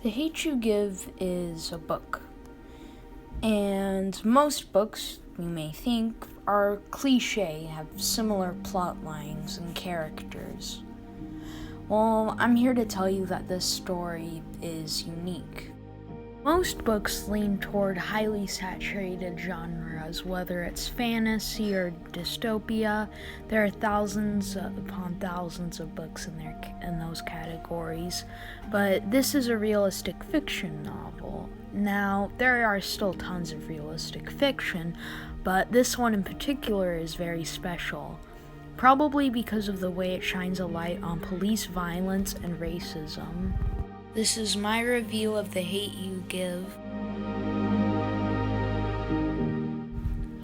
The Hate U Give is a book, and most books, you may think, are cliche, have similar plot lines and characters. Well, I'm here to tell you that this story is unique. Most books lean toward highly saturated genres, whether it's fantasy or dystopia. There are thousands upon thousands of books in those categories, but this is a realistic fiction novel. Now, there are still tons of realistic fiction, but this one in particular is very special, probably because of the way it shines a light on police violence and racism. This is my review of The Hate U Give.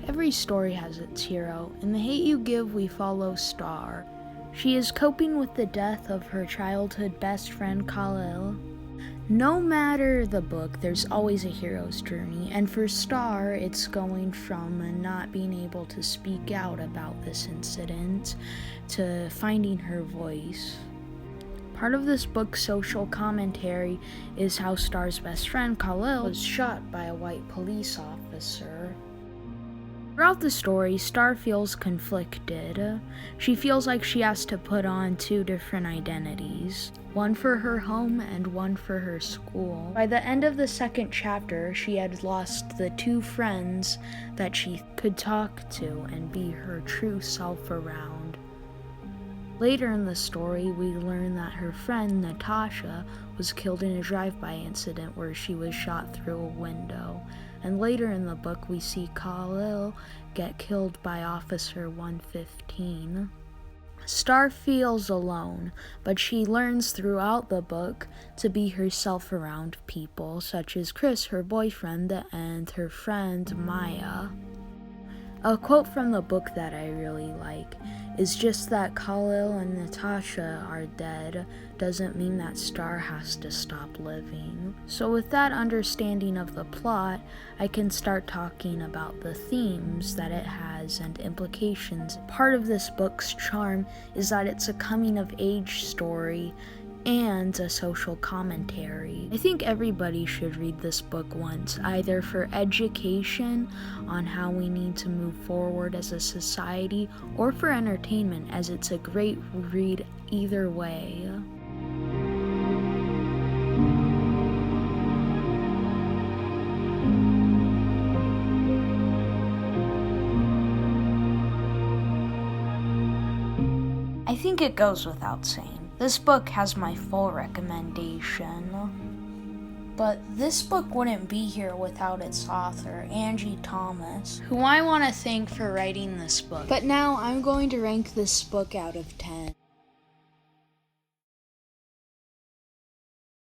Every story has its hero. In The Hate U Give, we follow Star. She is coping with the death of her childhood best friend Khalil. No matter the book, there's always a hero's journey, and for Star, it's going from not being able to speak out about this incident to finding her voice. Part of this book's social commentary is how Star's best friend, Khalil, was shot by a white police officer. Throughout the story, Star feels conflicted. She feels like she has to put on two different identities, one for her home and one for her school. By the end of the second chapter, she had lost the two friends that she could talk to and be her true self around. Later in the story, we learn that her friend, Natasha, was killed in a drive-by incident where she was shot through a window. And later in the book, we see Khalil get killed by Officer 115. Star feels alone, but she learns throughout the book to be herself around people, such as Chris, her boyfriend, and her friend Maya. A quote from the book that I really like is just that Khalil and Natasha are dead doesn't mean that Star has to stop living. So with that understanding of the plot, I can start talking about the themes that it has and implications. Part of this book's charm is that it's a coming-of-age story and a social commentary. I think everybody should read this book once, either for education on how we need to move forward as a society, or for entertainment, as it's a great read either way. I think it goes without saying, this book has my full recommendation. But this book wouldn't be here without its author, Angie Thomas, who I want to thank for writing this book. But now I'm going to rank this book out of 10.